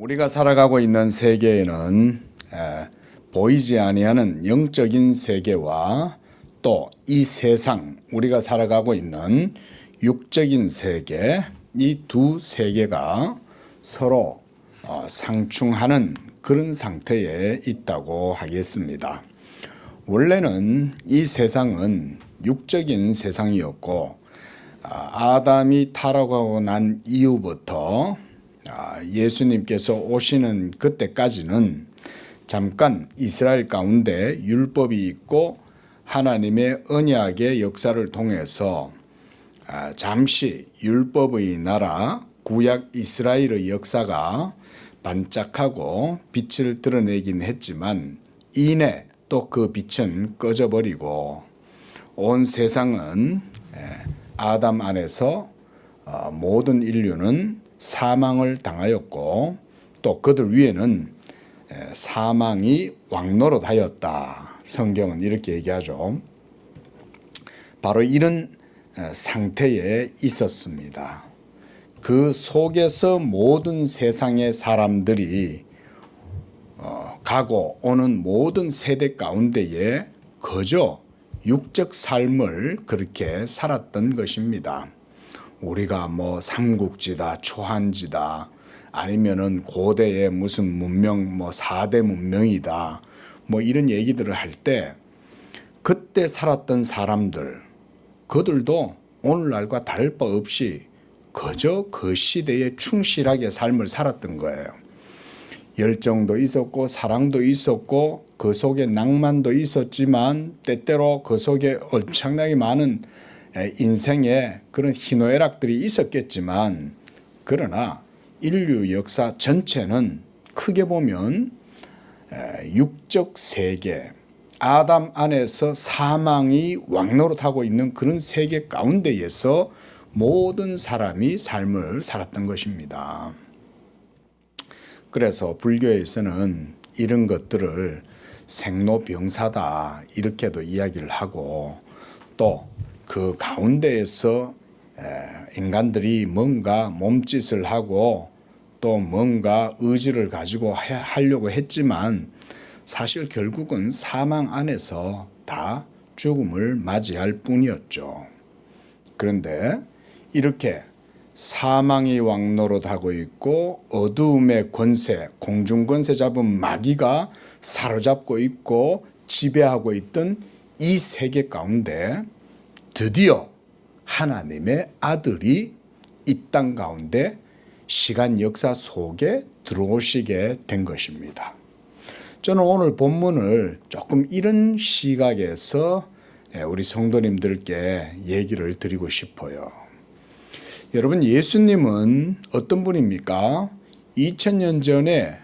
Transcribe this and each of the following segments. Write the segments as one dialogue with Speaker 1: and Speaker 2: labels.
Speaker 1: 우리가 살아가고 있는 세계에는 보이지 아니하는 영적인 세계와 또 이 세상, 우리가 살아가고 있는 육적인 세계, 이 두 세계가 서로 상충하는 그런 상태에 있다고 하겠습니다. 원래는 이 세상은 육적인 세상이었고 아담이 타락하고 난 이후부터 예수님께서 오시는 그때까지는 잠깐 이스라엘 가운데 율법이 있고 하나님의 언약의 역사를 통해서 잠시 율법의 나라 구약 이스라엘의 역사가 반짝하고 빛을 드러내긴 했지만 이내 또 그 빛은 꺼져버리고 온 세상은 아담 안에서 모든 인류는 사망을 당하였고 또 그들 위에는 사망이 왕노릇하였다. 성경은 이렇게 얘기하죠. 바로 이런 상태에 있었습니다. 그 속에서 모든 세상의 사람들이 가고 오는 모든 세대 가운데에 그저 육적 삶을 그렇게 살았던 것입니다. 우리가 뭐 삼국지다, 초한지다, 아니면은 고대의 무슨 문명, 뭐 4대 문명이다, 뭐 이런 얘기들을 할 때 그때 살았던 사람들, 그들도 오늘날과 다를 바 없이 그저 그 시대에 충실하게 삶을 살았던 거예요. 열정도 있었고 사랑도 있었고 그 속에 낭만도 있었지만 때때로 그 속에 엄청나게 많은 인생에 그런 희노애락들이 있었겠지만 그러나 인류 역사 전체는 크게 보면 육적 세계, 아담 안에서 사망이 왕노릇하고 있는 그런 세계 가운데에서 모든 사람이 삶을 살았던 것입니다. 그래서 불교에서는 이런 것들을 생로병사다 이렇게도 이야기를 하고 또 그 가운데에서 인간들이 뭔가 몸짓을 하고 또 뭔가 의지를 가지고 하려고 했지만 사실 결국은 사망 안에서 다 죽음을 맞이할 뿐이었죠. 그런데 이렇게 사망이 왕노릇하고 있고 어두움의 권세, 공중권세 잡은 마귀가 사로잡고 있고 지배하고 있던 이 세계 가운데 드디어 하나님의 아들이 이 땅 가운데 시간 역사 속에 들어오시게 된 것입니다. 저는 오늘 본문을 조금 이런 시각에서 우리 성도님들께 얘기를 드리고 싶어요. 여러분, 예수님은 어떤 분입니까? 2000년 전에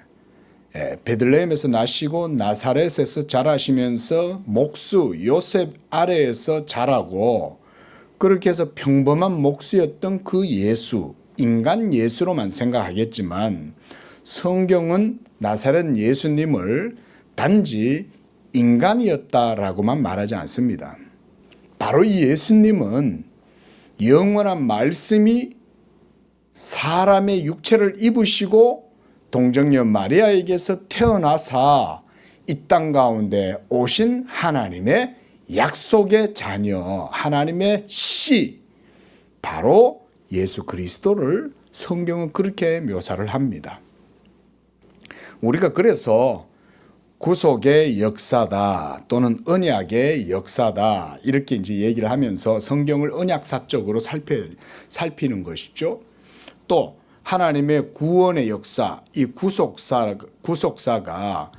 Speaker 1: 베들레헴에서 나시고 나사렛에서 자라시면서 목수 요셉 아래에서 자라고 그렇게 해서 평범한 목수였던 그 예수, 인간 예수로만 생각하겠지만 성경은 나사렛 예수님을 단지 인간이었다라고만 말하지 않습니다. 바로 이 예수님은 영원한 말씀이 사람의 육체를 입으시고 동정녀 마리아에게서 태어나사 이 땅 가운데 오신 하나님의 약속의 자녀, 하나님의 씨, 바로 예수 그리스도를 성경은 그렇게 묘사를 합니다. 우리가 그래서 구속의 역사다 또는 언약의 역사다 이렇게 이제 얘기를 하면서 성경을 언약사적으로 살피는 것이죠. 또 하나님의 구원의 역사, 이 구속사가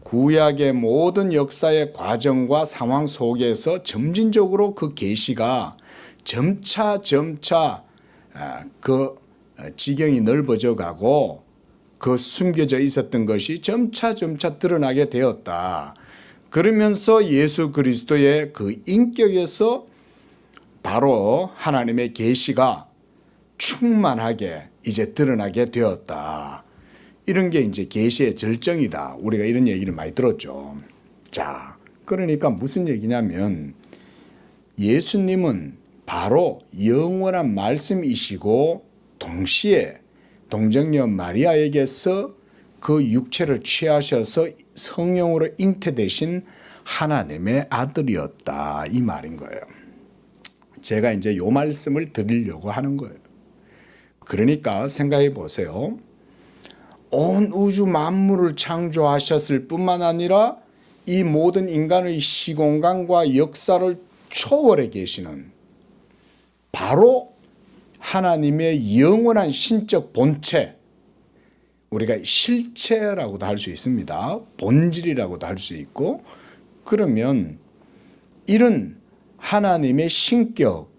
Speaker 1: 구약의 모든 역사의 과정과 상황 속에서 점진적으로 그 계시가 점차 그 지경이 넓어져 가고 그 숨겨져 있었던 것이 점차 드러나게 되었다. 그러면서 예수 그리스도의 그 인격에서 바로 하나님의 계시가 충만하게 이제 드러나게 되었다. 이런 게 이제 계시의 절정이다. 우리가 이런 얘기를 많이 들었죠. 자, 그러니까 무슨 얘기냐면 예수님은 바로 영원한 말씀이시고 동시에 동정녀 마리아에게서 그 육체를 취하셔서 성령으로 잉태되신 하나님의 아들이었다, 이 말인 거예요. 제가 이제 요 말씀을 드리려고 하는 거예요. 그러니까 생각해 보세요. 온 우주 만물을 창조하셨을 뿐만 아니라 이 모든 인간의 시공간과 역사를 초월해 계시는 바로 하나님의 영원한 신적 본체, 우리가 실체라고도 할 수 있습니다. 본질이라고도 할 수 있고, 그러면 이런 하나님의 신격,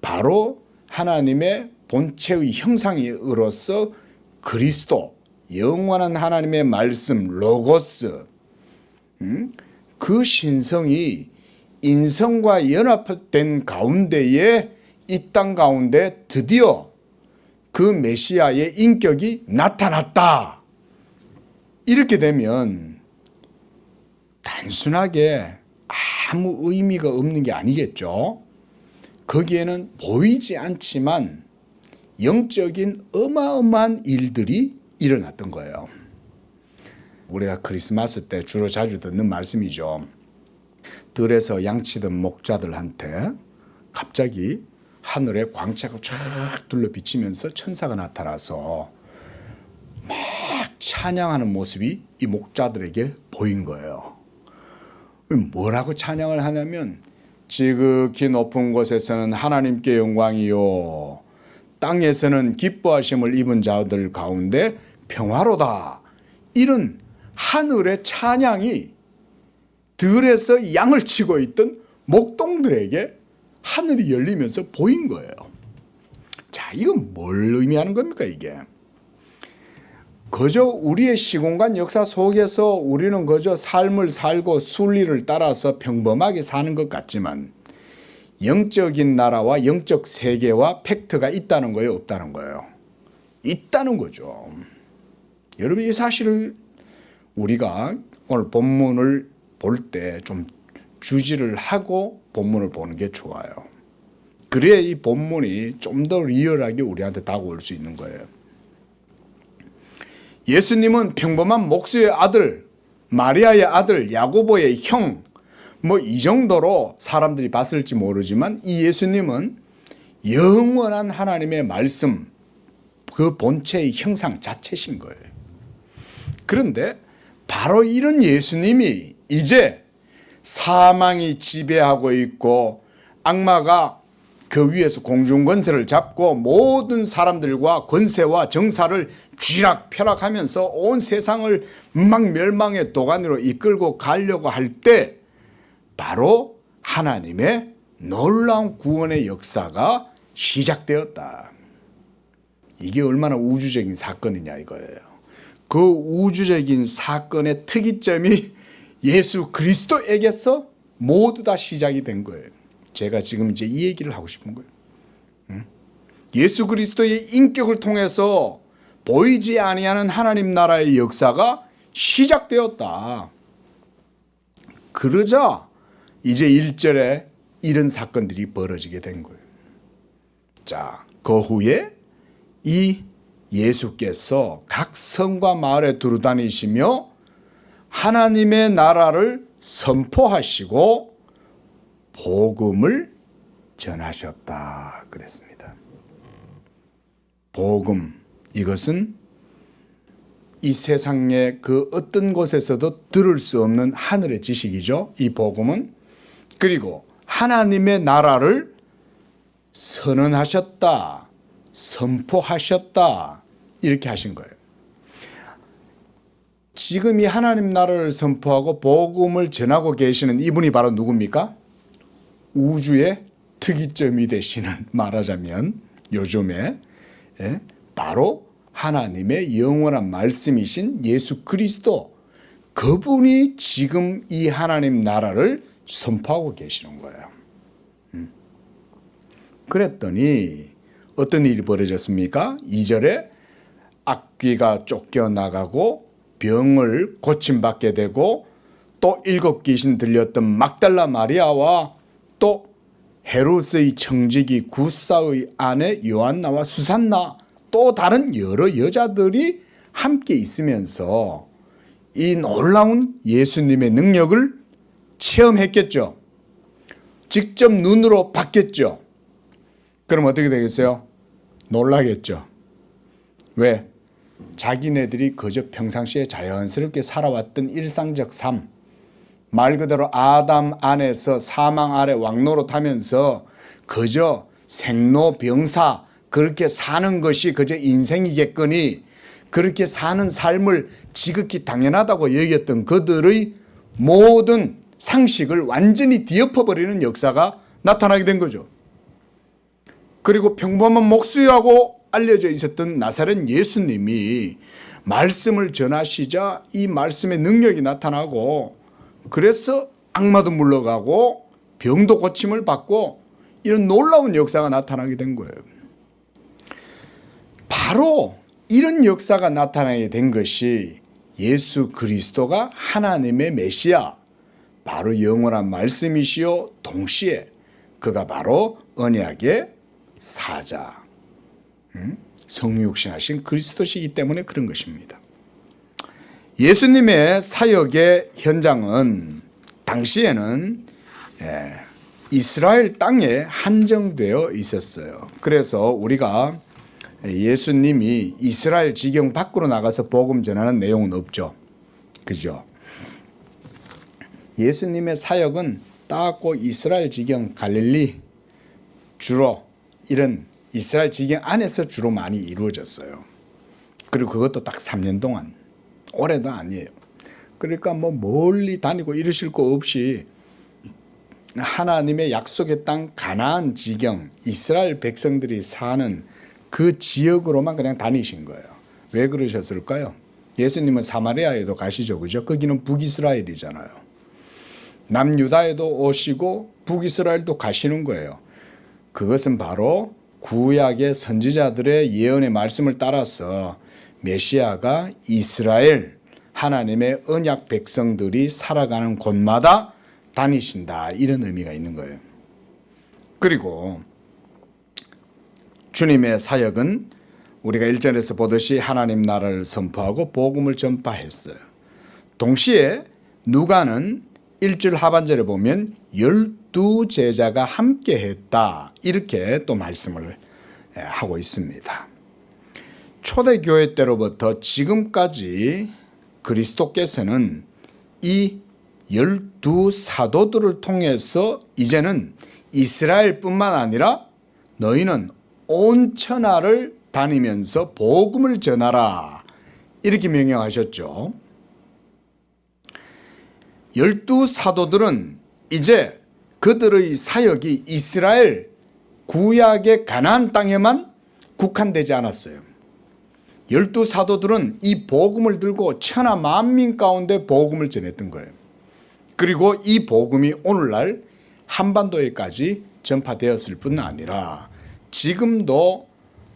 Speaker 1: 바로 하나님의 본체의 형상으로서 그리스도, 영원한 하나님의 말씀 로고스, 그 신성이 인성과 연합된 가운데에 이 땅 가운데 드디어 그 메시아의 인격이 나타났다. 이렇게 되면 단순하게 아무 의미가 없는 게 아니겠죠. 거기에는 보이지 않지만 영적인 어마어마한 일들이 일어났던 거예요. 우리가 크리스마스 때 주로 자주 듣는 말씀이죠. 들에서 양치던 목자들한테 갑자기 하늘에 광채가 쫙 둘러 비치면서 천사가 나타나서 막 찬양하는 모습이 이 목자들에게 보인 거예요. 뭐라고 찬양을 하냐면, 지극히 높은 곳에서는 하나님께 영광이요, 땅에서는 기뻐하심을 입은 자들 가운데 평화로다. 이런 하늘의 찬양이 들에서 양을 치고 있던 목동들에게 하늘이 열리면서 보인 거예요. 자, 이건 뭘 의미하는 겁니까, 이게? 그저 우리의 시공간 역사 속에서 우리는 그저 삶을 살고 순리를 따라서 평범하게 사는 것 같지만 영적인 나라와 영적 세계와 팩트가 있다는 거예요, 없다는 거예요? 있다는 거죠. 여러분, 이 사실을 우리가 오늘 본문을 볼 때 좀 주지를 하고 본문을 보는 게 좋아요. 그래야 이 본문이 좀 더 리얼하게 우리한테 다가올 수 있는 거예요. 예수님은 평범한 목수의 아들, 마리아의 아들, 야고보의 형, 뭐 이 정도로 사람들이 봤을지 모르지만 이 예수님은 영원한 하나님의 말씀, 그 본체의 형상 자체신 거예요. 그런데 바로 이런 예수님이 이제 사망이 지배하고 있고 악마가 그 위에서 공중권세를 잡고 모든 사람들과 권세와 정사를 쥐락펴락하면서 온 세상을 막 멸망의 도가니로 이끌고 가려고 할 때 바로 하나님의 놀라운 구원의 역사가 시작되었다. 이게 얼마나 우주적인 사건이냐 이거예요. 그 우주적인 사건의 특이점이 예수 그리스도에게서 모두 다 시작이 된 거예요. 제가 지금 이제 이 얘기를 하고 싶은 거예요. 예수 그리스도의 인격을 통해서 보이지 아니하는 하나님 나라의 역사가 시작되었다. 그러자 이제 1절에 이런 사건들이 벌어지게 된 거예요. 자, 그 후에 이 예수께서 각 성과 마을에 두루다니시며 하나님의 나라를 선포하시고 복음을 전하셨다 그랬습니다. 복음, 이것은 이 세상의 그 어떤 곳에서도 들을 수 없는 하늘의 지식이죠. 이 복음은. 그리고 하나님의 나라를 선언하셨다, 선포하셨다, 이렇게 하신 거예요. 지금 이 하나님 나라를 선포하고 복음을 전하고 계시는 이분이 바로 누굽니까? 우주의 특이점이 되시는, 말하자면 요즘에 바로 하나님의 영원한 말씀이신 예수 그리스도, 그분이 지금 이 하나님 나라를 선포하고 계시는 거예요. 그랬더니 어떤 일이 벌어졌습니까? 2절에 악귀가 쫓겨나가고 병을 고침받게 되고 또 7 귀신 들렸던 막달라 마리아와 또 헤롯의 청지기 구사의 아내 요한나와 수산나 또 다른 여러 여자들이 함께 있으면서 이 놀라운 예수님의 능력을 체험했겠죠. 직접 눈으로 봤겠죠. 그럼 어떻게 되겠어요? 놀라겠죠. 왜? 자기네들이 그저 평상시에 자연스럽게 살아왔던 일상적 삶, 말 그대로 아담 안에서 사망 아래 왕노릇하면서 그저 생로병사 그렇게 사는 것이 그저 인생이겠거니 그렇게 사는 삶을 지극히 당연하다고 여겼던 그들의 모든 상식을 완전히 뒤엎어버리는 역사가 나타나게 된 거죠. 그리고 평범한 목수라고 알려져 있었던 나사렛 예수님이 말씀을 전하시자 이 말씀의 능력이 나타나고 그래서 악마도 물러가고 병도 고침을 받고 이런 놀라운 역사가 나타나게 된 거예요. 바로 이런 역사가 나타나게 된 것이 예수 그리스도가 하나님의 메시아, 바로 영원한 말씀이시요 동시에 그가 바로 언약의 사자, 성육신하신 그리스도시기 때문에 그런 것입니다. 예수님의 사역의 현장은 당시에는 이스라엘 땅에 한정되어 있었어요. 그래서 우리가 예수님이 이스라엘 지경 밖으로 나가서 복음 전하는 내용은 없죠. 그죠? 예수님의 사역은 딱고 이스라엘 지경 갈릴리 주로 이런 이스라엘 지경 안에서 주로 많이 이루어졌어요. 그리고 그것도 딱 3년 동안. 올해도 아니에요. 그러니까 뭐 멀리 다니고 이러실 거 없이 하나님의 약속의 땅 가나안 지경 이스라엘 백성들이 사는 그 지역으로만 그냥 다니신 거예요. 왜 그러셨을까요? 예수님은 사마리아에도 가시죠. 그죠? 거기는 북이스라엘이잖아요. 남유다에도 오시고 북이스라엘도 가시는 거예요. 그것은 바로 구약의 선지자들의 예언의 말씀을 따라서 메시아가 이스라엘 하나님의 언약 백성들이 살아가는 곳마다 다니신다, 이런 의미가 있는 거예요. 그리고 주님의 사역은 우리가 1절에서 보듯이 하나님 나라를 선포하고 복음을 전파했어요. 동시에 누가는 1절 하반절에 보면 12제자가 함께 했다, 이렇게 또 말씀을 하고 있습니다. 초대교회 때로부터 지금까지 그리스도께서는 이 12사도들을 통해서 이제는 이스라엘뿐만 아니라 너희는 온 천하를 다니면서 복음을 전하라, 이렇게 명령하셨죠. 12사도들은 이제 그들의 사역이 이스라엘 구약의 가나안 땅에만 국한되지 않았어요. 12사도들은 이 복음을 들고 천하 만민 가운데 복음을 전했던 거예요. 그리고 이 복음이 오늘날 한반도에까지 전파되었을 뿐 아니라 지금도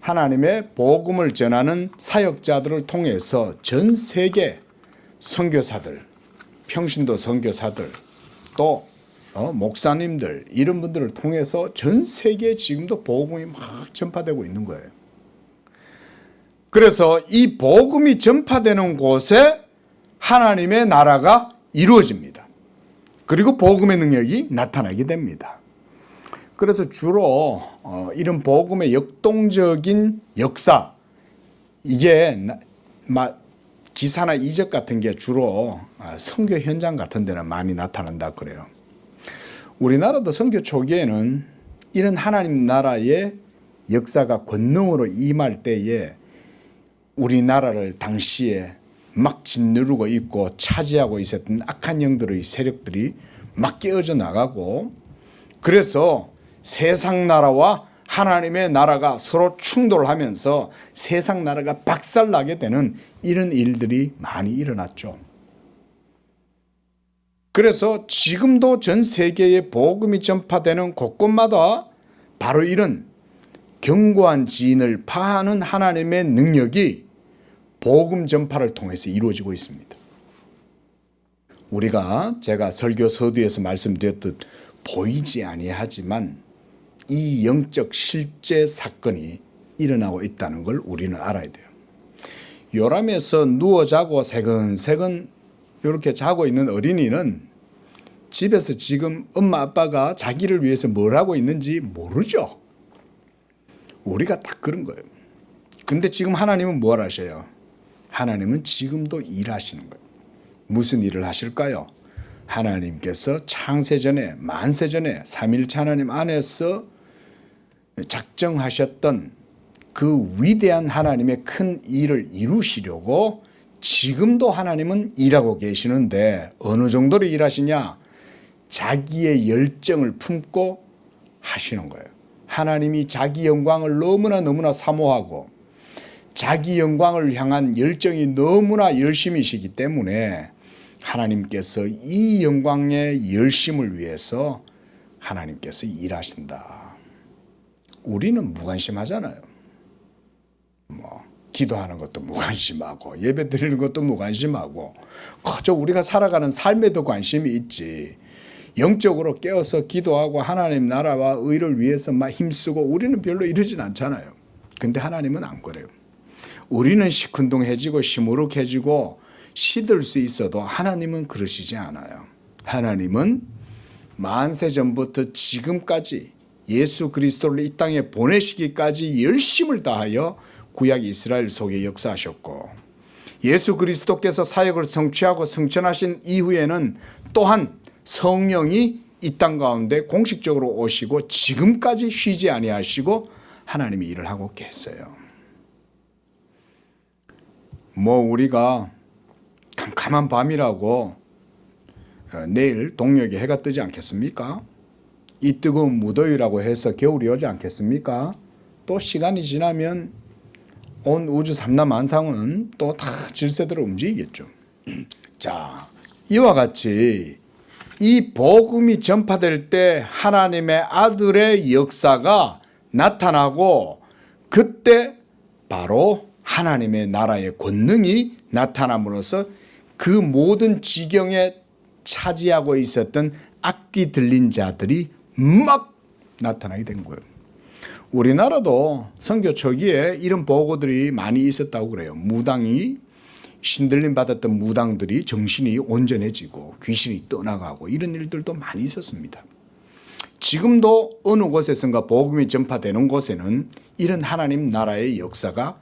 Speaker 1: 하나님의 복음을 전하는 사역자들을 통해서 전 세계 선교사들, 평신도 선교사들, 또 목사님들, 이런 분들을 통해서 전 세계에 지금도 복음이 막 전파되고 있는 거예요. 그래서 이 복음이 전파되는 곳에 하나님의 나라가 이루어집니다. 그리고 복음의 능력이 나타나게 됩니다. 그래서 주로 이런 복음의 역동적인 역사, 이게 기사나 이적 같은 게 주로 선교 현장 같은 데는 많이 나타난다 그래요. 우리나라도 선교 초기에는 이런 하나님 나라의 역사가 권능으로 임할 때에 우리나라를 당시에 막 짓누르고 있고 차지하고 있었던 악한 영들의 세력들이 막 깨어져 나가고, 그래서 세상 나라와 하나님의 나라가 서로 충돌하면서 세상 나라가 박살나게 되는 이런 일들이 많이 일어났죠. 그래서 지금도 전 세계에 복음이 전파되는 곳곳마다 바로 이런 견고한 지인을 파하는 하나님의 능력이 복음 전파를 통해서 이루어지고 있습니다. 제가 설교 서두에서 말씀드렸듯 보이지 아니하지만 이 영적 실제 사건이 일어나고 있다는 걸 우리는 알아야 돼요. 요람에서 누워 자고 새근새근 이렇게 자고 있는 어린이는 집에서 지금 엄마 아빠가 자기를 위해서 뭘 하고 있는지 모르죠. 우리가 딱 그런 거예요. 근데 지금 하나님은 뭘 하셔요? 하나님은 지금도 일하시는 거예요. 무슨 일을 하실까요? 하나님께서 창세전에 만세전에 삼일체 하나님 안에서 작정하셨던 그 위대한 하나님의 큰 일을 이루시려고 지금도 하나님은 일하고 계시는데 어느 정도로 일하시냐? 자기의 열정을 품고 하시는 거예요. 하나님이 자기 영광을 너무나 사모하고 자기 영광을 향한 열정이 너무나 열심이시기 때문에 하나님께서 이 영광의 열심을 위해서 하나님께서 일하신다. 우리는 무관심하잖아요. 기도하는 것도 무관심하고 예배 드리는 것도 무관심하고 그저 우리가 살아가는 삶에도 관심이 있지. 영적으로 깨어서 기도하고 하나님 나라와 의를 위해서 막 힘쓰고 우리는 별로 이러진 않잖아요. 근데 하나님은 안 그래요. 우리는 시큰둥해지고 시무룩해지고 시들 수 있어도 하나님은 그러시지 않아요. 하나님은 만세 전부터 지금까지 예수 그리스도를 이 땅에 보내시기까지 열심을 다하여 구약 이스라엘 속에 역사하셨고 예수 그리스도께서 사역을 성취하고 성천하신 이후에는 또한 성령이 이 땅 가운데 공식적으로 오시고 지금까지 쉬지 아니하시고 하나님이 일을 하고 계세요. 우리가 캄캄한 밤이라고 내일 동력에 해가 뜨지 않겠습니까? 이 뜨거운 무더위라고 해서 겨울이 오지 않겠습니까? 또 시간이 지나면 온 우주 삼라만상은 또 다 질서대로 움직이겠죠. 자, 이와 같이 이 복음이 전파될 때 하나님의 아들의 역사가 나타나고 그때 바로 하나님의 나라의 권능이 나타남으로써 그 모든 지경에 차지하고 있었던 악기 들린 자들이 막 나타나게 된 거예요. 우리나라도 선교 초기에 이런 보고들이 많이 있었다고 그래요. 무당이 신들림 받았던 무당들이 정신이 온전해지고 귀신이 떠나가고 이런 일들도 많이 있었습니다. 지금도 어느 곳에선가 복음이 전파되는 곳에는 이런 하나님 나라의 역사가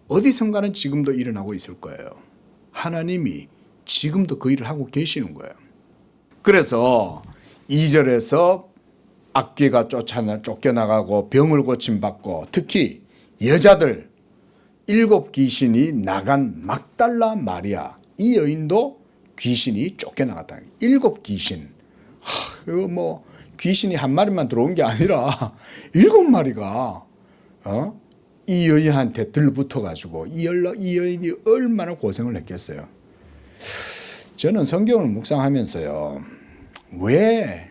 Speaker 1: 어디선가는 지금도 일어나고 있을 거예요. 하나님이 지금도 그 일을 하고 계시는 거예요. 그래서 2절에서 악귀가 쫓겨나가고 병을 고침받고 특히 여자들 7 귀신이 나간 막달라 마리아 이 여인도 귀신이 쫓겨나갔다. 7 귀신. 이거 귀신이 한 마리만 들어온 게 아니라 7마리가 이 여인한테 들붙어가지고 이 여인이 얼마나 고생을 했겠어요. 저는 성경을 묵상하면서요. 왜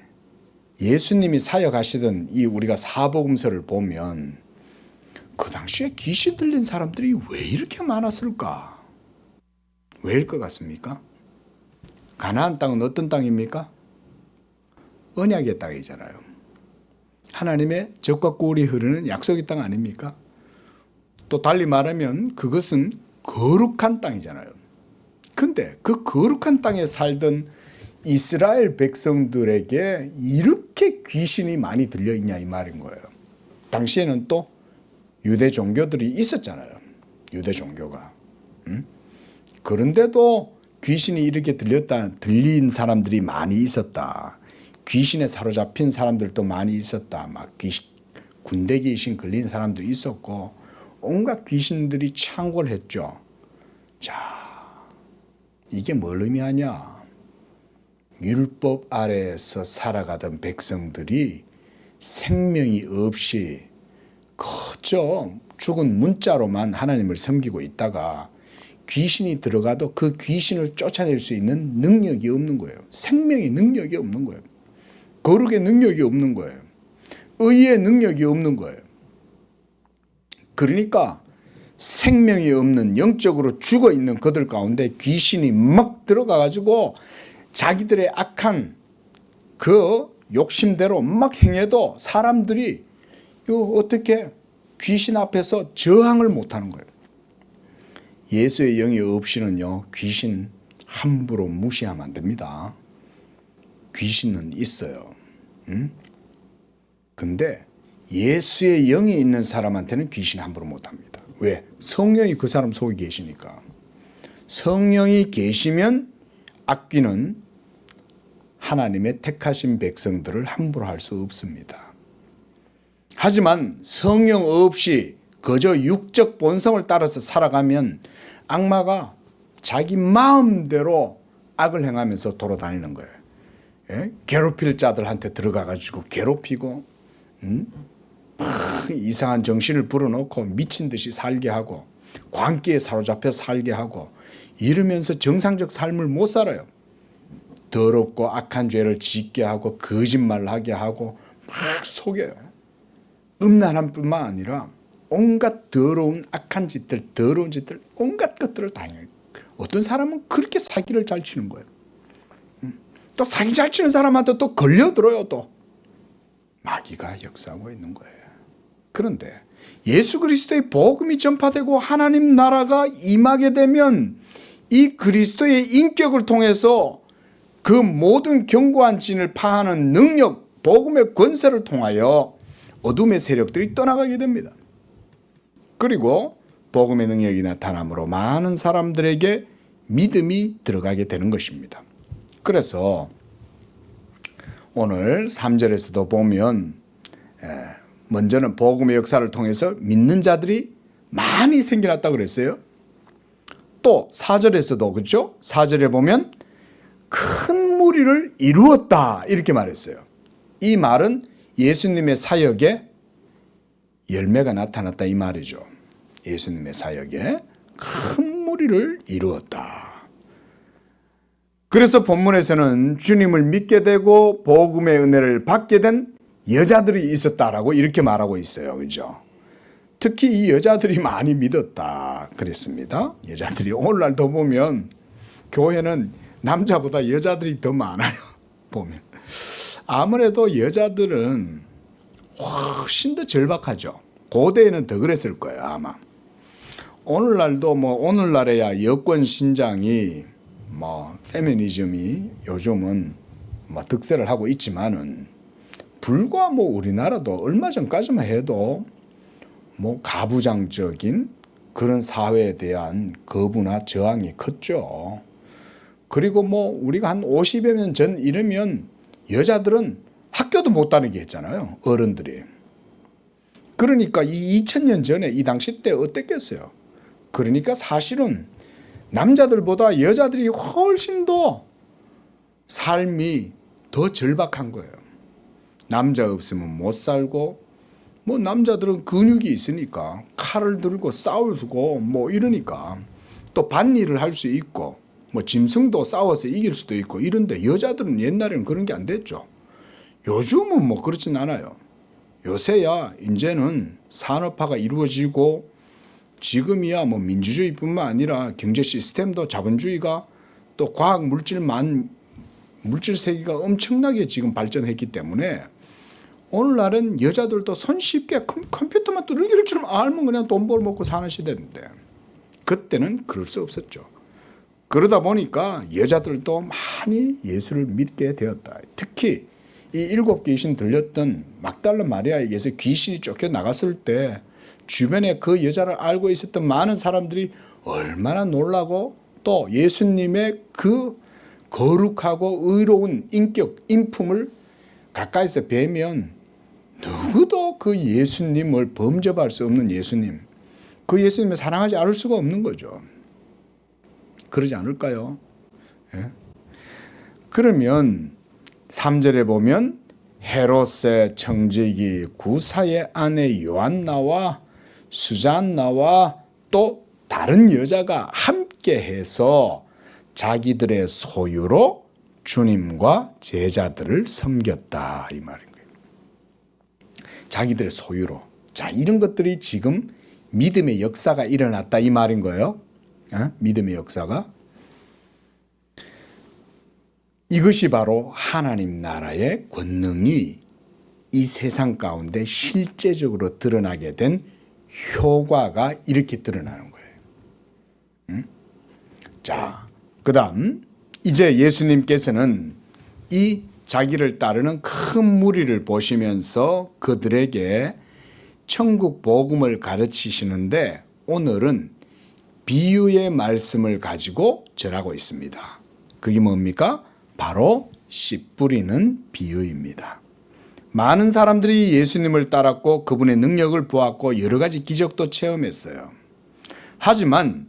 Speaker 1: 예수님이 사역하시던 이 우리가 사복음서를 보면 그 당시에 귀신 들린 사람들이 왜 이렇게 많았을까? 왜일 것 같습니까? 가나안 땅은 어떤 땅입니까? 언약의 땅이잖아요. 하나님의 젖과 꿀이 흐르는 약속의 땅 아닙니까? 또 달리 말하면 그것은 거룩한 땅이잖아요. 근데 그 거룩한 땅에 살던 이스라엘 백성들에게 이렇게 귀신이 많이 들려있냐 이 말인 거예요. 당시에는 또 유대 종교들이 있었잖아요. 유대 종교가. 그런데도 귀신이 이렇게 들린 사람들이 많이 있었다. 귀신에 사로잡힌 사람들도 많이 있었다. 막 군대 귀신 걸린 사람도 있었고 온갖 귀신들이 창궐했죠. 자, 이게 뭘 의미하냐? 율법 아래에서 살아가던 백성들이 생명이 없이 그저 죽은 문자로만 하나님을 섬기고 있다가 귀신이 들어가도 그 귀신을 쫓아낼 수 있는 능력이 없는 거예요. 생명의 능력이 없는 거예요. 거룩의 능력이 없는 거예요. 의의 능력이 없는 거예요. 그러니까 생명이 없는 영적으로 죽어있는 그들 가운데 귀신이 막 들어가가지고 자기들의 악한 그 욕심대로 막 행해도 사람들이 이거 어떻게 귀신 앞에서 저항을 못하는 거예요. 예수의 영이 없이는요, 귀신 함부로 무시하면 안 됩니다. 귀신은 있어요. 근데 예수의 영이 있는 사람한테는 귀신 함부로 못합니다. 왜? 성령이 그 사람 속에 계시니까. 성령이 계시면 악귀는 하나님의 택하신 백성들을 함부로 할 수 없습니다. 하지만 성령 없이 그저 육적 본성을 따라서 살아가면 악마가 자기 마음대로 악을 행하면서 돌아다니는 거예요. 예? 괴롭힐 자들한테 들어가가지고 괴롭히고, 이상한 정신을 불어넣고 미친 듯이 살게 하고, 광기에 사로잡혀 살게 하고, 이러면서 정상적 삶을 못 살아요. 더럽고 악한 죄를 짓게 하고, 거짓말을 하게 하고, 막 속여요. 음란함뿐만 아니라 온갖 더러운 악한 짓들, 더러운 짓들, 온갖 것들을 다 해요. 어떤 사람은 그렇게 사기를 잘 치는 거예요. 또 사기 잘 치는 사람한테 또 걸려들어요. 또 마귀가 역사하고 있는 거예요. 그런데 예수 그리스도의 복음이 전파되고 하나님 나라가 임하게 되면 이 그리스도의 인격을 통해서 그 모든 견고한 진을 파하는 능력, 복음의 권세를 통하여 어둠의 세력들이 떠나가게 됩니다. 그리고 복음의 능력이 나타남으로 많은 사람들에게 믿음이 들어가게 되는 것입니다. 그래서 오늘 3절에서도 보면 먼저는 복음의 역사를 통해서 믿는 자들이 많이 생겨났다고 그랬어요. 또 4절에서도 그렇죠? 4절에 보면 큰 무리를 이루었다 이렇게 말했어요. 이 말은 예수님의 사역에 열매가 나타났다 이 말이죠. 예수님의 사역에 큰 무리를 이루었다. 그래서 본문에서는 주님을 믿게 되고 복음의 은혜를 받게 된 여자들이 있었다라고 이렇게 말하고 있어요. 그죠? 특히 이 여자들이 많이 믿었다 그랬습니다. 여자들이 오늘날도 보면 교회는 남자보다 여자들이 더 많아요. 보면 아무래도 여자들은 훨씬 더 절박하죠. 고대에는 더 그랬을 거예요 아마. 오늘날도 오늘날에야 여권 신장이 페미니즘이 요즘은 득세를 하고 있지만은 불과 우리나라도 얼마 전까지만 해도 가부장적인 그런 사회에 대한 거부나 저항이 컸죠. 그리고 우리가 한 50여 년 전 이러면 여자들은 학교도 못 다니게 했잖아요. 어른들이. 그러니까 이 2000년 전에 이 당시 때 어땠겠어요. 그러니까 사실은 남자들보다 여자들이 훨씬 더 삶이 더 절박한 거예요. 남자 없으면 못 살고 남자들은 근육이 있으니까 칼을 들고 싸우고 이러니까 또 밭일을 할 수 있고 짐승도 싸워서 이길 수도 있고 이런데 여자들은 옛날에는 그런 게 안 됐죠. 요즘은 그렇진 않아요. 요새야 이제는 산업화가 이루어지고 지금이야 민주주의뿐만 아니라 경제 시스템도 자본주의가 또 과학 물질 세계가 엄청나게 지금 발전했기 때문에 오늘날은 여자들도 손쉽게 컴퓨터만 두들길 줄 알면 그냥 돈 벌어먹고 사는 시대인데 그때는 그럴 수 없었죠. 그러다 보니까 여자들도 많이 예수를 믿게 되었다. 특히 이 7 귀신 들렸던 막달라 마리아에게서 귀신이 쫓겨나갔을 때 주변에 그 여자를 알고 있었던 많은 사람들이 얼마나 놀라고 또 예수님의 그 거룩하고 의로운 인격, 인품을 가까이서 뵈면 누구도 그 예수님을 범접할 수 없는 예수님, 그 예수님을 사랑하지 않을 수가 없는 거죠. 그러지 않을까요? 예? 그러면 3절에 보면 헤롯의 청지기 구사의 아내 요한나와 수잔나와 또 다른 여자가 함께해서 자기들의 소유로 주님과 제자들을 섬겼다 이 말인 거예요. 자기들의 소유로. 자, 이런 것들이 지금 믿음의 역사가 일어났다 이 말인 거예요. 믿음의 역사가. 이것이 바로 하나님 나라의 권능이 이 세상 가운데 실제적으로 드러나게 된 효과가 이렇게 드러나는 거예요. 자, 그다음 이제 예수님께서는 이 자기를 따르는 큰 무리를 보시면서 그들에게 천국 복음을 가르치시는데 오늘은 비유의 말씀을 가지고 전하고 있습니다. 그게 뭡니까? 바로 씨 뿌리는 비유입니다. 많은 사람들이 예수님을 따랐고 그분의 능력을 보았고 여러 가지 기적도 체험했어요. 하지만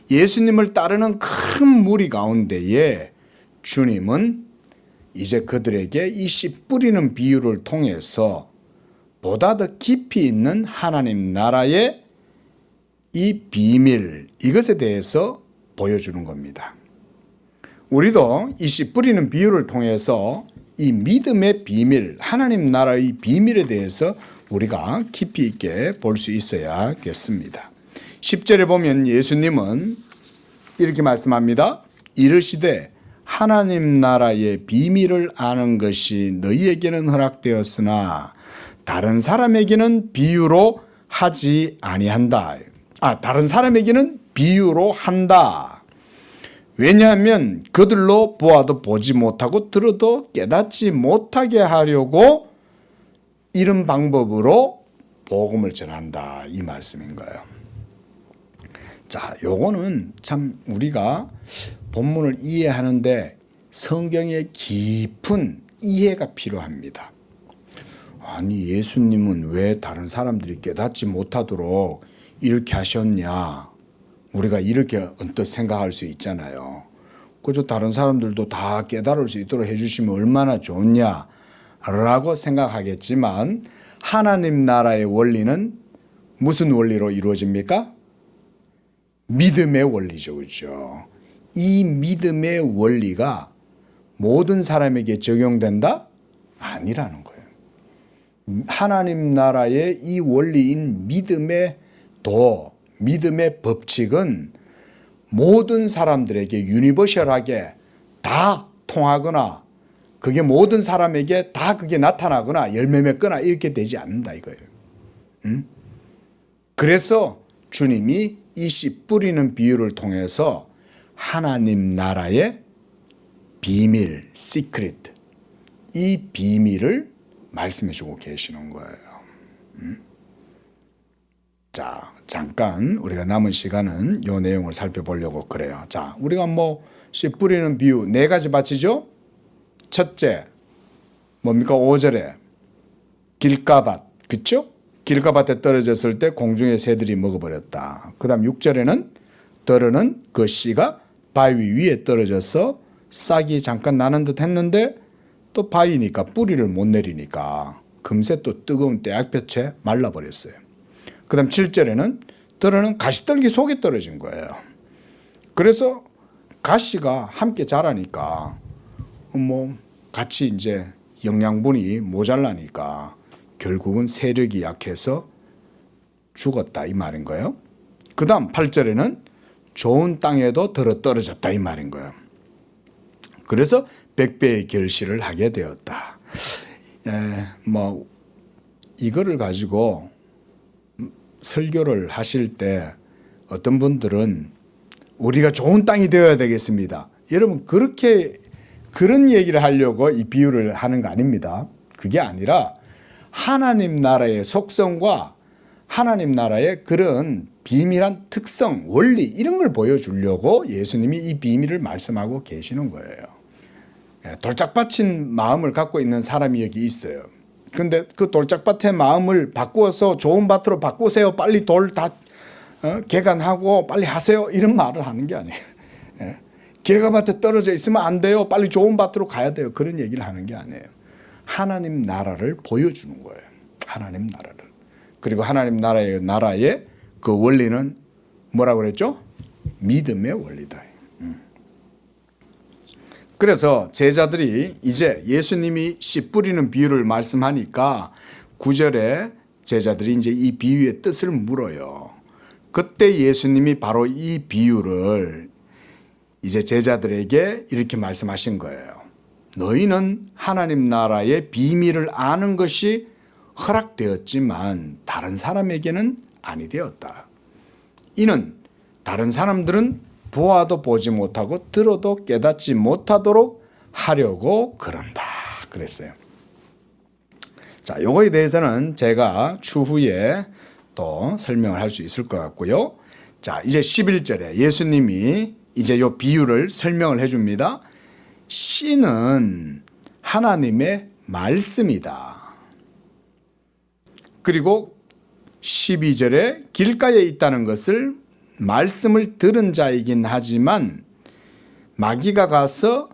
Speaker 1: 예수님을 따르는 큰 무리 가운데에 주님은 이제 그들에게 이 씨 뿌리는 비유를 통해서 보다 더 깊이 있는 하나님 나라의 이 비밀, 이것에 대해서 보여주는 겁니다. 우리도 이 씨 뿌리는 비유를 통해서 이 믿음의 비밀, 하나님 나라의 비밀에 대해서 우리가 깊이 있게 볼 수 있어야겠습니다. 10절에 보면 예수님은 이렇게 말씀합니다. 이르시되 하나님 나라의 비밀을 아는 것이 너희에게는 허락되었으나 다른 사람에게는 비유로 하지 아니한다. 다른 사람에게는 비유로 한다. 왜냐하면 그들로 보아도 보지 못하고 들어도 깨닫지 못하게 하려고 이런 방법으로 복음을 전한다. 이 말씀인 거예요. 자, 요거는 참 우리가 본문을 이해하는데 성경의 깊은 이해가 필요합니다. 아니, 예수님은 왜 다른 사람들이 깨닫지 못하도록 이렇게 하셨냐? 우리가 이렇게 언뜻 생각할 수 있잖아요. 그저 다른 사람들도 다 깨달을 수 있도록 해주시면 얼마나 좋냐? 라고 생각하겠지만 하나님 나라의 원리는 무슨 원리로 이루어집니까? 믿음의 원리죠. 그렇죠? 이 믿음의 원리가 모든 사람에게 적용된다? 아니라는 거예요. 하나님 나라의 이 원리인 믿음의 도, 믿음의 법칙은 모든 사람들에게 유니버셜하게 다 통하거나 그게 모든 사람에게 다 그게 나타나거나 열매 맺거나 이렇게 되지 않는다 이거예요. 그래서 주님이 이 씨 뿌리는 비유를 통해서 하나님 나라의 비밀, 시크릿, 이 비밀을 말씀해 주고 계시는 거예요. 자, 잠깐 우리가 남은 시간은 이 내용을 살펴보려고 그래요. 자, 우리가 씨 뿌리는 비유 4가지 밭이죠. 첫째, 뭡니까? 5절에 길가밭, 그렇죠? 길가밭에 떨어졌을 때 공중의 새들이 먹어버렸다. 그 다음 6절에는 떨어는 그 씨가 바위 위에 떨어져서 싹이 잠깐 나는 듯 했는데 또 바위니까 뿌리를 못 내리니까 금세 또 뜨거운 떼약볕에 말라버렸어요. 그 다음 7절에는 떨어는 가시떨기 속에 떨어진 거예요. 그래서 가시가 함께 자라니까 같이 이제 영양분이 모자라니까 결국은 세력이 약해서 죽었다 이 말인 거예요. 그 다음 8절에는 좋은 땅에도 떨어졌다 이 말인 거예요. 그래서 100배의 결실을 하게 되었다. 이거를 가지고 설교를 하실 때 어떤 분들은 우리가 좋은 땅이 되어야 되겠습니다. 여러분 그런 얘기를 하려고 이 비유를 하는 거 아닙니다. 그게 아니라 하나님 나라의 속성과 하나님 나라의 그런 비밀한 특성, 원리 이런 걸 보여주려고 예수님이 이 비밀을 말씀하고 계시는 거예요. 돌짝밭인 마음을 갖고 있는 사람이 여기 있어요. 그런데 그 돌짝밭의 마음을 바꾸어서 좋은 밭으로 바꾸세요. 빨리 돌 다 개간하고 빨리 하세요. 이런 말을 하는 게 아니에요. 길가밭에 떨어져 있으면 안 돼요. 빨리 좋은 밭으로 가야 돼요. 그런 얘기를 하는 게 아니에요. 하나님 나라를 보여주는 거예요. 하나님 나라를. 그리고 하나님 나라의 그 원리는 뭐라고 그랬죠? 믿음의 원리다. 그래서 제자들이 이제 예수님이 씨 뿌리는 비유를 말씀하니까 9절에 제자들이 이제 이 비유의 뜻을 물어요. 그때 예수님이 바로 이 비유를 이제 제자들에게 이렇게 말씀하신 거예요. 너희는 하나님 나라의 비밀을 아는 것이 허락되었지만 다른 사람에게는 아니 되었다. 이는 다른 사람들은 보아도 보지 못하고 들어도 깨닫지 못하도록 하려고 그런다 그랬어요. 자, 요거에 대해서는 제가 추후에 또 설명을 할 수 있을 것 같고요. 자, 이제 11절에 예수님이 이제 요 비유를 설명을 해 줍니다. 씨는 하나님의 말씀이다. 그리고 12절에 길가에 있다는 것을 말씀을 들은 자이긴 하지만 마귀가 가서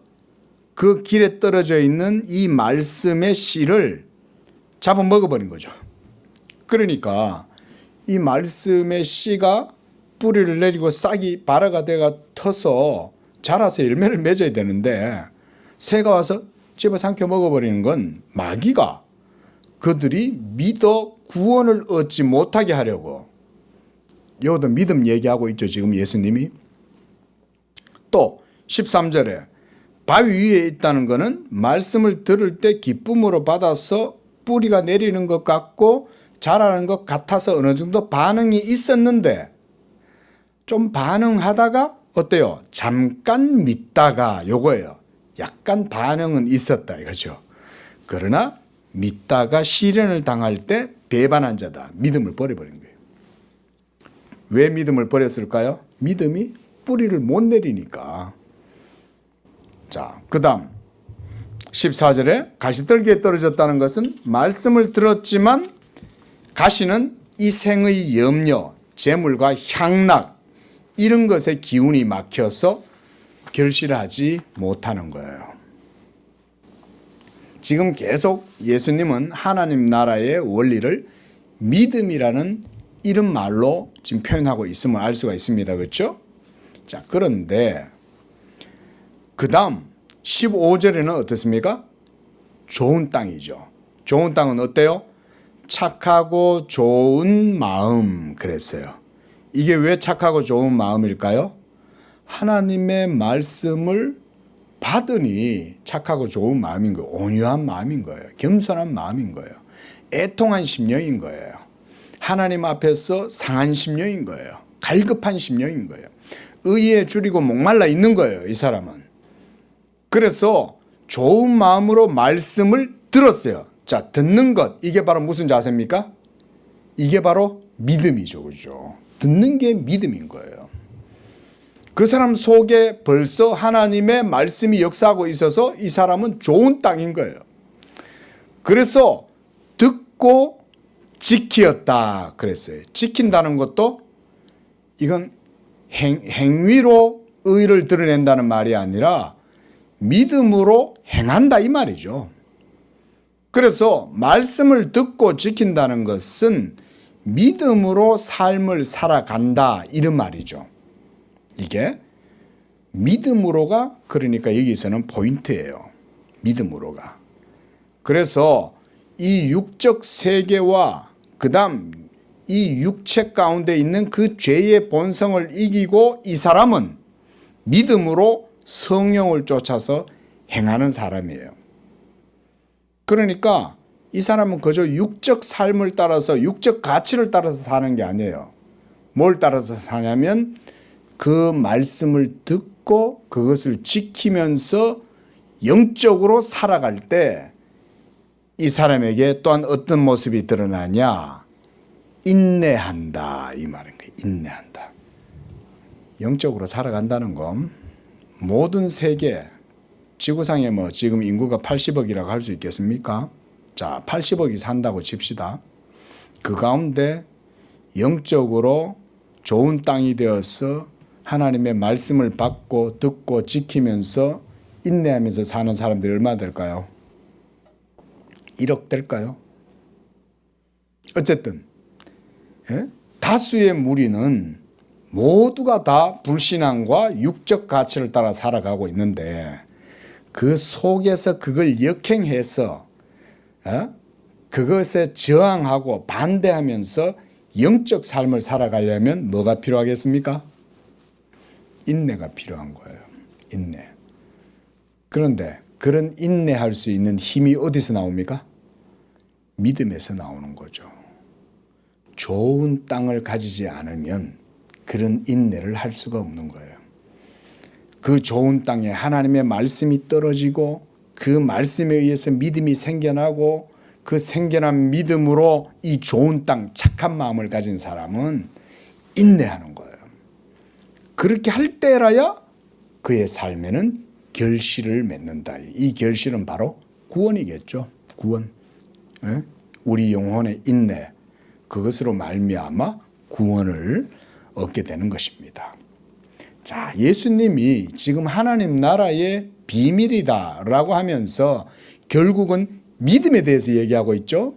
Speaker 1: 그 길에 떨어져 있는 이 말씀의 씨를 잡아먹어버린 거죠. 그러니까 이 말씀의 씨가 뿌리를 내리고 싹이 발아가 돼가 터서 자라서 열매를 맺어야 되는데 새가 와서 집어삼켜 먹어버리는 건 마귀가 그들이 믿어 구원을 얻지 못하게 하려고. 여기도 믿음 얘기하고 있죠, 지금 예수님이. 또 13절에 바위 위에 있다는 것은 말씀을 들을 때 기쁨으로 받아서 뿌리가 내리는 것 같고 자라는 것 같아서 어느 정도 반응이 있었는데 좀 반응하다가 어때요? 잠깐 믿다가 요거예요. 약간 반응은 있었다 이거죠. 그러나 믿다가 시련을 당할 때 배반한 자다. 믿음을 버려버린 거예요. 왜 믿음을 버렸을까요? 믿음이 뿌리를 못 내리니까. 자, 그 다음 14절에 가시떨기에 떨어졌다는 것은 말씀을 들었지만 가시는 이 생의 염려, 재물과 향락 이런 것에 기운이 막혀서 결실하지 못하는 거예요. 지금 계속 예수님은 하나님 나라의 원리를 믿음이라는 이런 말로 지금 표현하고 있음을 알 수가 있습니다. 그렇죠? 자, 그런데 그 다음 15절에는 어떻습니까? 좋은 땅이죠. 좋은 땅은 어때요? 착하고 좋은 마음 그랬어요. 이게 왜 착하고 좋은 마음일까요? 하나님의 말씀을 받으니 착하고 좋은 마음인 거예요. 온유한 마음인 거예요. 겸손한 마음인 거예요. 애통한 심령인 거예요. 하나님 앞에서 상한 심령인 거예요. 갈급한 심령인 거예요. 의에 줄이고 목말라 있는 거예요. 이 사람은. 그래서 좋은 마음으로 말씀을 들었어요. 자, 듣는 것 이게 바로 무슨 자세입니까? 이게 바로 믿음이죠. 그죠? 듣는 게 믿음인 거예요. 그 사람 속에 벌써 하나님의 말씀이 역사하고 있어서 이 사람은 좋은 땅인 거예요. 그래서 듣고 지키었다 그랬어요. 지킨다는 것도 이건 행위로 의를 드러낸다는 말이 아니라 믿음으로 행한다 이 말이죠. 그래서 말씀을 듣고 지킨다는 것은 믿음으로 삶을 살아간다 이런 말이죠. 이게 믿음으로가 그러니까 여기서는 포인트예요. 믿음으로가. 그래서 이 육적 세계와 그 다음 이 육체 가운데 있는 그 죄의 본성을 이기고 이 사람은 믿음으로 성령을 쫓아서 행하는 사람이에요. 그러니까 이 사람은 그저 육적 삶을 따라서 육적 가치를 따라서 사는 게 아니에요. 뭘 따라서 사냐면 그 말씀을 듣고 그것을 지키면서 영적으로 살아갈 때 이 사람에게 또한 어떤 모습이 드러나냐? 인내한다 이 말인 거예요. 인내한다. 영적으로 살아간다는 건 모든 세계 지구상에 뭐 지금 인구가 80억이라고 할 수 있겠습니까? 자, 80억이 산다고 칩시다. 그 가운데 영적으로 좋은 땅이 되어서 하나님의 말씀을 받고 듣고 지키면서 인내하면서 사는 사람들이 얼마나 될까요? 1억 될까요? 어쨌든 다수의 무리는 모두가 다 불신앙과 육적 가치를 따라 살아가고 있는데 그 속에서 그걸 역행해서 그것에 저항하고 반대하면서 영적 삶을 살아가려면 뭐가 필요하겠습니까? 인내가 필요한 거예요. 인내. 그런데 그런 인내할 수 있는 힘이 어디서 나옵니까? 믿음에서 나오는 거죠. 좋은 땅을 가지지 않으면 그런 인내를 할 수가 없는 거예요. 그 좋은 땅에 하나님의 말씀이 떨어지고 그 말씀에 의해서 믿음이 생겨나고 그 생겨난 믿음으로 이 좋은 땅 착한 마음을 가진 사람은 인내하는 거예요. 그렇게 할 때라야 그의 삶에는 결실을 맺는다. 이 결실은 바로 구원이겠죠. 구원. 우리 영혼의 인내, 그것으로 말미암아 구원을 얻게 되는 것입니다. 자, 예수님이 지금 하나님 나라의 비밀이다라고 하면서 결국은 믿음에 대해서 얘기하고 있죠.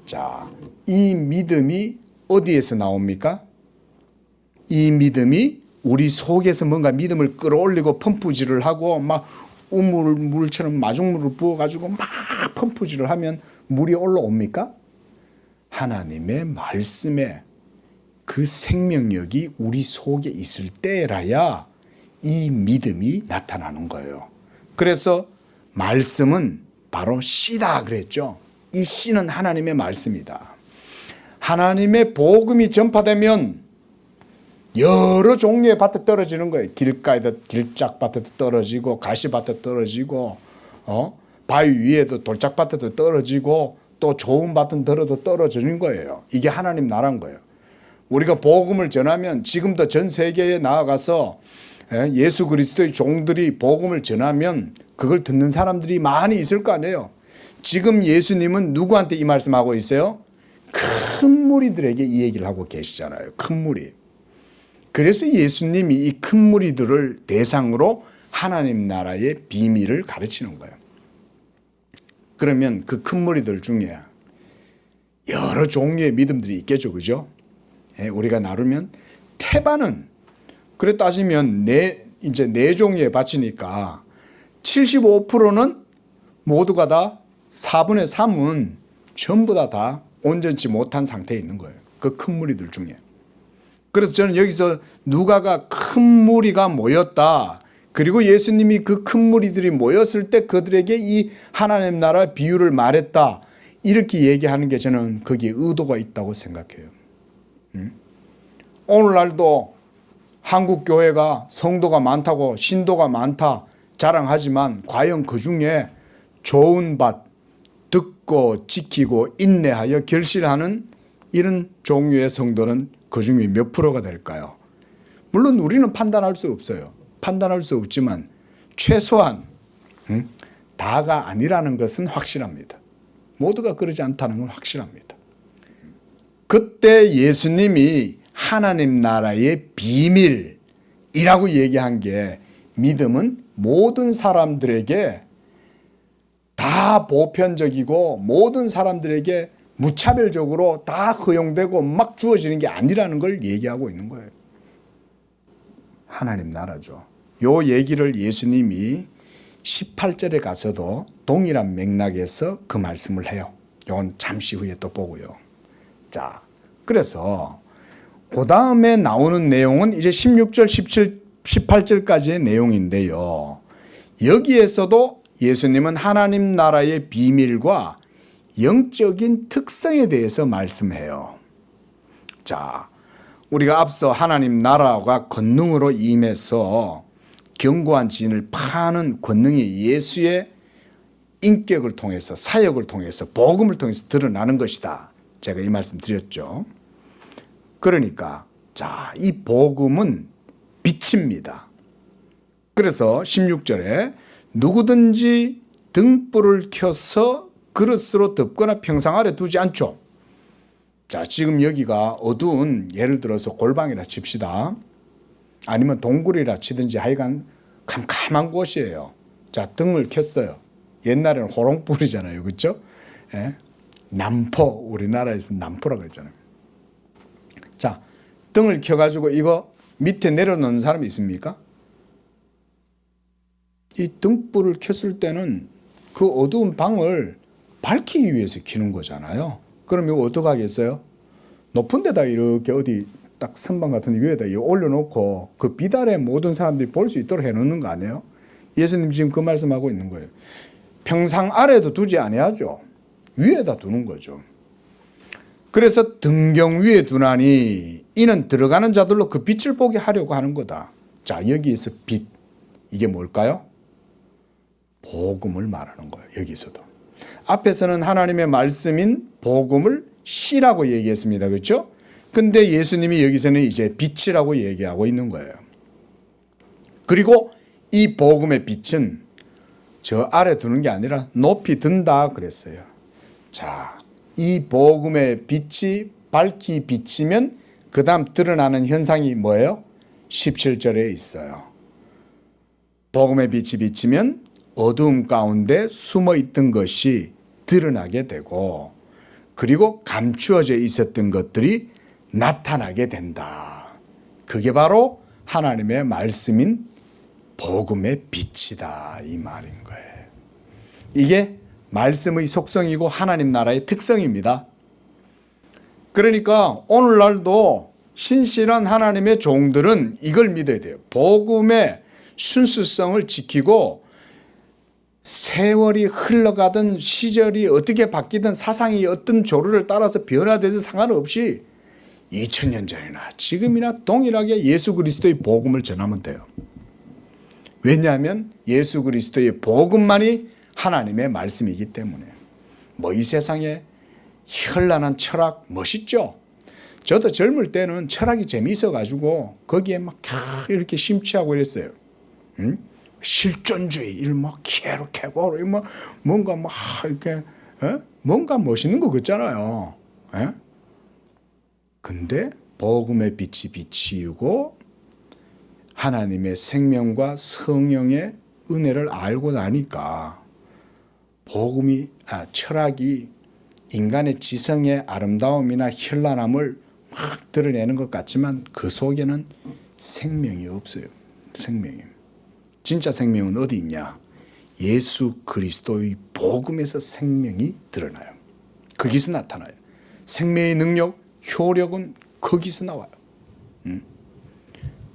Speaker 1: 자, 이 믿음이 어디에서 나옵니까? 이 믿음이 우리 속에서 뭔가 믿음을 끌어올리고 펌프질을 하고 막 물처럼 마중물을 부어가지고 막 펌프질을 하면 물이 올라옵니까? 하나님의 말씀에 그 생명력이 우리 속에 있을 때라야 이 믿음이 나타나는 거예요. 그래서 말씀은 바로 씨다 그랬죠. 이 씨는 하나님의 말씀이다. 하나님의 복음이 전파되면 여러 종류의 밭에 떨어지는 거예요. 길가에도 길짝밭에도 떨어지고 가시밭에 떨어지고 바위 위에도 돌짝밭에도 떨어지고 또 좋은 밭은 들어도 떨어지는 거예요. 이게 하나님 나라인 거예요. 우리가 복음을 전하면 지금도 전 세계에 나아가서 예수 그리스도의 종들이 복음을 전하면 그걸 듣는 사람들이 많이 있을 거 아니에요. 지금 예수님은 누구한테 이 말씀하고 있어요? 큰 무리들에게 이 얘기를 하고 계시잖아요. 큰 무리. 그래서 예수님이 이 큰 무리들을 대상으로 하나님 나라의 비밀을 가르치는 거예요. 그러면 그 큰 무리들 중에 여러 종류의 믿음들이 있겠죠. 그죠? 우리가 나누면 태반은 그래 따지면 이제 네 종류의 밭이니까 75%는 모두가 다 4분의 3은 전부 다 온전치 못한 상태에 있는 거예요. 그 큰 무리들 중에. 그래서 저는 여기서 누가가 큰 무리가 모였다. 그리고 예수님이 그 큰 무리들이 모였을 때 그들에게 이 하나님 나라 비유를 말했다. 이렇게 얘기하는 게 저는 거기에 의도가 있다고 생각해요. 오늘날도 한국 교회가 성도가 많다고 신도가 많다 자랑하지만 과연 그 중에 좋은 밭 듣고 지키고 인내하여 결실하는 이런 종류의 성도는 그 중에 몇 프로가 될까요? 물론 우리는 판단할 수 없어요. 판단할 수 없지만 최소한 다가 아니라는 것은 확실합니다. 모두가 그러지 않다는 건 확실합니다. 그때 예수님이 하나님 나라의 비밀이라고 얘기한 게 믿음은 모든 사람들에게 다 보편적이고 모든 사람들에게 무차별적으로 다 허용되고 막 주어지는 게 아니라는 걸 얘기하고 있는 거예요. 하나님 나라죠. 요 얘기를 예수님이 18절에 가서도 동일한 맥락에서 그 말씀을 해요. 이건 잠시 후에 또 보고요. 자, 그래서 그 다음에 나오는 내용은 이제 16절, 18절까지의 내용인데요. 여기에서도 예수님은 하나님 나라의 비밀과 영적인 특성에 대해서 말씀해요. 자, 우리가 앞서 하나님 나라가 권능으로 임해서 견고한 진을 파는 권능이 예수의 인격을 통해서 사역을 통해서 복음을 통해서 드러나는 것이다. 제가 이 말씀 드렸죠. 그러니까 자, 이 복음은 빛입니다. 그래서 16절에 누구든지 등불을 켜서 그릇으로 덮거나 평상 아래 두지 않죠. 자, 지금 여기가 어두운 예를 들어서 골방이라 칩시다. 아니면 동굴이라 치든지 하여간 캄캄한 곳이에요. 자, 등을 켰어요. 옛날에는 호롱불이잖아요. 그렇죠? 예? 남포, 우리나라에서 남포라고 그랬잖아요. 자, 등을 켜가지고 이거 밑에 내려놓는 사람이 있습니까? 이 등불을 켰을 때는 그 어두운 방을 밝히기 위해서 켜는 거잖아요. 그럼 이거 어떡하겠어요? 높은 데다 이렇게 어디 딱 선반 같은 데 위에다 올려놓고 그 빛 아래 모든 사람들이 볼 수 있도록 해놓는 거 아니에요? 예수님 지금 그 말씀하고 있는 거예요. 평상 아래도 두지 아니하죠. 위에다 두는 거죠. 그래서 등경 위에 두나니 이는 들어가는 자들로 그 빛을 보게 하려고 하는 거다. 자, 여기에서 빛. 이게 뭘까요? 복음을 말하는 거예요. 여기서도. 앞에서는 하나님의 말씀인 복음을 씨라고 얘기했습니다. 그렇죠? 근데 예수님이 여기서는 이제 빛이라고 얘기하고 있는 거예요. 그리고 이 복음의 빛은 저 아래 두는 게 아니라 높이 든다 그랬어요. 자, 이 복음의 빛이 밝히 비치면 그 다음 드러나는 현상이 뭐예요? 17절에 있어요. 복음의 빛이 비치면 어두움 가운데 숨어 있던 것이 드러나게 되고, 그리고 감추어져 있었던 것들이 나타나게 된다. 그게 바로 하나님의 말씀인 복음의 빛이다, 이 말인 거예요. 이게 말씀의 속성이고 하나님 나라의 특성입니다. 그러니까 오늘날도 신실한 하나님의 종들은 이걸 믿어야 돼요. 복음의 순수성을 지키고 세월이 흘러가든 시절이 어떻게 바뀌든 사상이 어떤 조류를 따라서 변화되든 상관없이 2000년 전이나 지금이나 동일하게 예수 그리스도의 복음을 전하면 돼요. 왜냐하면 예수 그리스도의 복음만이 하나님의 말씀이기 때문에. 뭐 이 세상에 현란한 철학 멋있죠? 저도 젊을 때는 철학이 재미있어가지고 거기에 막 이렇게 심취하고 이랬어요. 응? 실존주의, 뭐 캐고, 뭐 뭔가 막 이렇게 뭔가 멋있는 거 같잖아요. 근데 복음의 빛이 비치고 하나님의 생명과 성령의 은혜를 알고 나니까 철학이 인간의 지성의 아름다움이나 현란함을 막 드러내는 것 같지만 그 속에는 생명이 없어요. 생명이. 진짜 생명은 어디 있냐? 예수 그리스도의 복음에서 생명이 드러나요. 거기서 나타나요. 생명의 능력, 효력은 거기서 나와요.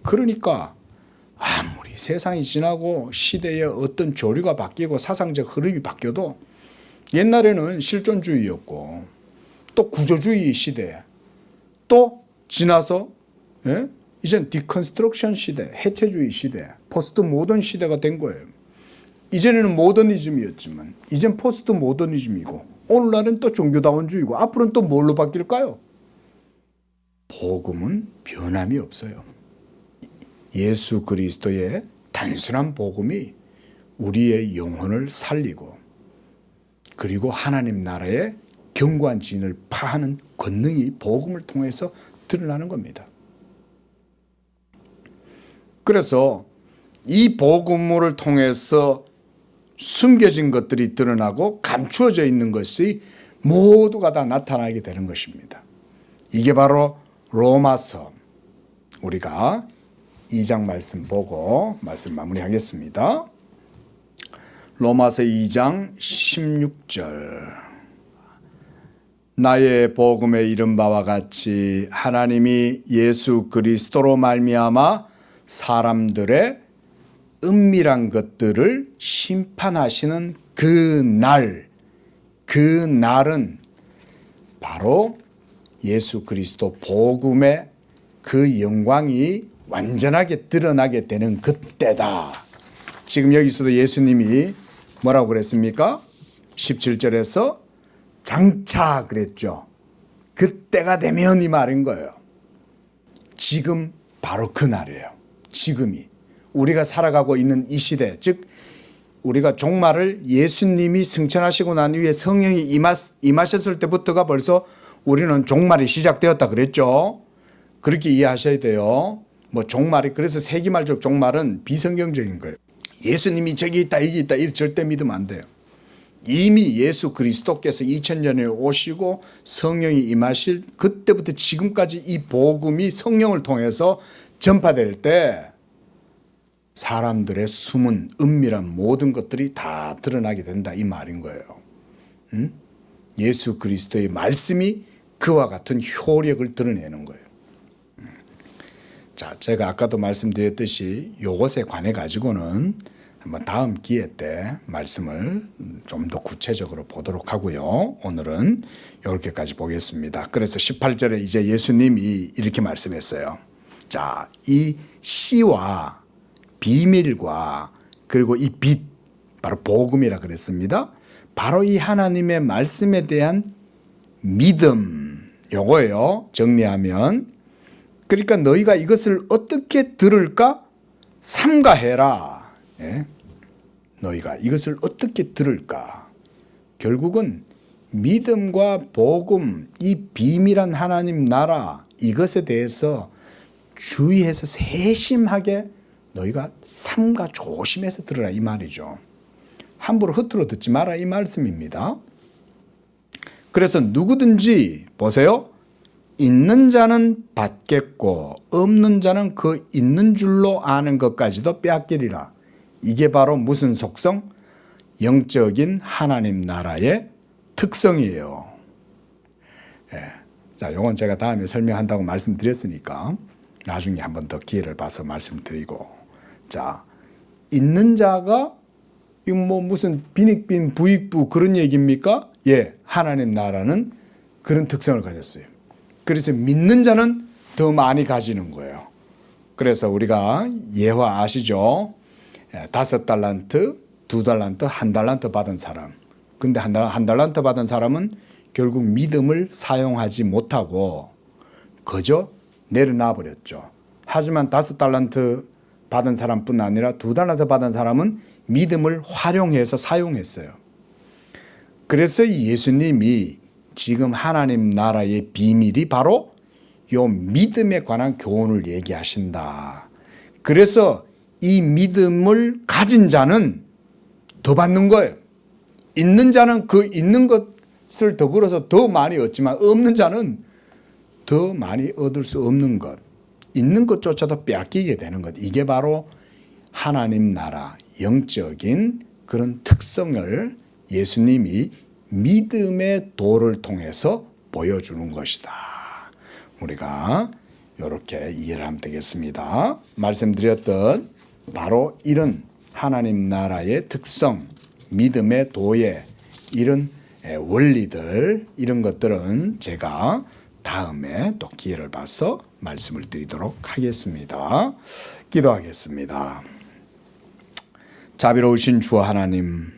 Speaker 1: 그러니까 아무리 세상이 지나고 시대의 어떤 조류가 바뀌고 사상적 흐름이 바뀌어도 옛날에는 실존주의였고 또 구조주의 시대, 또 지나서 이젠 디컨스트럭션 시대, 해체주의 시대, 포스트 모던 시대가 된 거예요. 이전에는 모더니즘이었지만 이젠 포스트 모더니즘이고 오늘날은 또 종교다원주의고 앞으로는 또 뭘로 바뀔까요? 복음은 변함이 없어요. 예수 그리스도의 단순한 복음이 우리의 영혼을 살리고 그리고 하나님 나라의 견고한 진을 파하는 권능이 복음을 통해서 드러나는 겁니다. 그래서 이 복음을 통해서 숨겨진 것들이 드러나고 감추어져 있는 것이 모두가 다 나타나게 되는 것입니다. 이게 바로 로마서, 우리가 2장 말씀 보고 말씀 마무리하겠습니다. 로마서 2장 16절. 나의 복음에 이른 바와 같이 하나님이 예수 그리스도로 말미암아 사람들의 은밀한 것들을 심판하시는 그 날은 바로 예수 그리스도 복음의 그 영광이 완전하게 드러나게 되는 그때다. 지금 여기서도 예수님이 뭐라고 그랬습니까? 17절에서 장차 그랬죠. 그때가 되면 이 말인 거예요. 지금 바로 그 날이에요. 지금이. 우리가 살아가고 있는 이 시대, 즉 우리가 종말을 예수님이 승천하시고 난 이후에 성령이 임하셨을 때부터가 벌써 우리는 종말이 시작되었다 그랬죠. 그렇게 이해하셔야 돼요. 뭐 종말이, 그래서 세기말적 종말은 비성경적인 거예요. 예수님이 저기 있다 여기 있다 이 절대 믿으면 안 돼요. 이미 예수 그리스도께서 2000년에 오시고 성령이 임하실 그때부터 지금까지 이 복음이 성령을 통해서 전파될 때 사람들의 숨은 은밀한 모든 것들이 다 드러나게 된다 이 말인 거예요. 예수 그리스도의 말씀이 그와 같은 효력을 드러내는 거예요. 자, 제가 아까도 말씀드렸듯이 이것에 관해 가지고는 한번 다음 기회 때 말씀을 좀 더 구체적으로 보도록 하고요. 오늘은 이렇게까지 보겠습니다. 그래서 18절에 이제 예수님이 이렇게 말씀했어요. 자, 이 씨와 비밀과 그리고 이 빛, 바로 복음이라 그랬습니다. 바로 이 하나님의 말씀에 대한 믿음, 요거예요. 정리하면. 그러니까 너희가 이것을 어떻게 들을까? 삼가해라. 예? 너희가 이것을 어떻게 들을까? 결국은 믿음과 복음, 이 비밀한 하나님 나라, 이것에 대해서 주의해서 세심하게 너희가 삼가 조심해서 들으라 이 말이죠. 함부로 흩어져 듣지 마라 이 말씀입니다. 그래서 누구든지 보세요. 있는 자는 받겠고 없는 자는 그 있는 줄로 아는 것까지도 빼앗기리라. 이게 바로 무슨 속성? 영적인 하나님 나라의 특성이에요. 예. 자, 요건 제가 다음에 설명한다고 말씀드렸으니까 나중에 한 번 더 기회를 봐서 말씀드리고. 자, 있는 자가 이거 뭐 무슨 빈익빈 부익부 그런 얘기입니까? 예, 하나님 나라는 그런 특성을 가졌어요. 그래서 믿는 자는 더 많이 가지는 거예요. 그래서 우리가 예화 아시죠? 5달란트, 2달란트, 1달란트 받은 사람. 근데 한 달란트 받은 사람은 결국 믿음을 사용하지 못하고 그저 내려놔 버렸죠. 하지만 5달란트 받은 사람뿐 아니라 2달란트 받은 사람은 믿음을 활용해서 사용했어요. 그래서 예수님이 지금 하나님 나라의 비밀이 바로 요 믿음에 관한 교훈을 얘기하신다. 그래서 이 믿음을 가진 자는 더 받는 거예요. 있는 자는 그 있는 것을 더불어서 더 많이 얻지만 없는 자는 더 많이 얻을 수 없는 것. 있는 것조차도 빼앗기게 되는 것. 이게 바로 하나님 나라 영적인 그런 특성을 예수님이 믿음의 도를 통해서 보여주는 것이다. 우리가 이렇게 이해를 하면 되겠습니다. 말씀드렸던 바로 이런 하나님 나라의 특성, 믿음의 도의 이런 원리들, 이런 것들은 제가 다음에 또 기회를 봐서 말씀을 드리도록 하겠습니다. 기도하겠습니다. 자비로우신 주 하나님,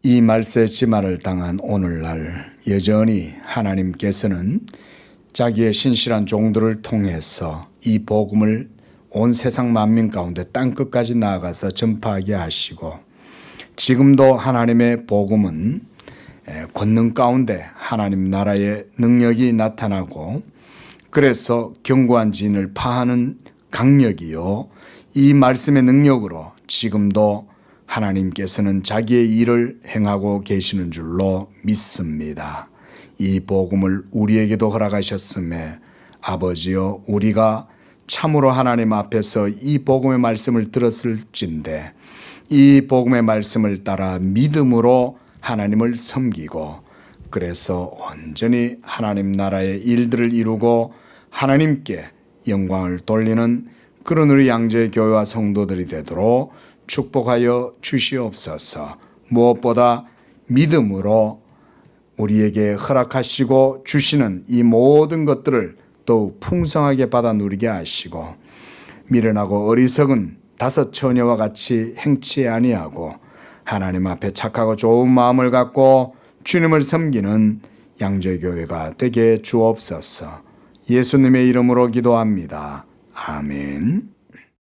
Speaker 1: 이 말세 지마를 당한 오늘날 여전히 하나님께서는 자기의 신실한 종들을 통해서 이 복음을 온 세상 만민 가운데 땅끝까지 나아가서 전파하게 하시고, 지금도 하나님의 복음은 권능 가운데 하나님 나라의 능력이 나타나고, 그래서 견고한 진을 파하는 강력이요, 이 말씀의 능력으로 지금도 하나님께서는 자기의 일을 행하고 계시는 줄로 믿습니다. 이 복음을 우리에게도 허락하셨음에 아버지여, 우리가 참으로 하나님 앞에서 이 복음의 말씀을 들었을진데 이 복음의 말씀을 따라 믿음으로 하나님을 섬기고, 그래서 온전히 하나님 나라의 일들을 이루고 하나님께 영광을 돌리는 그런 우리 양재 교회와 성도들이 되도록 축복하여 주시옵소서. 무엇보다 믿음으로 우리에게 허락하시고 주시는 이 모든 것들을 더욱 풍성하게 받아 누리게 하시고, 미련하고 어리석은 다섯 처녀와 같이 행치 아니하고 하나님 앞에 착하고 좋은 마음을 갖고 주님을 섬기는 양재교회가 되게 주옵소서. 예수님의 이름으로 기도합니다. 아멘.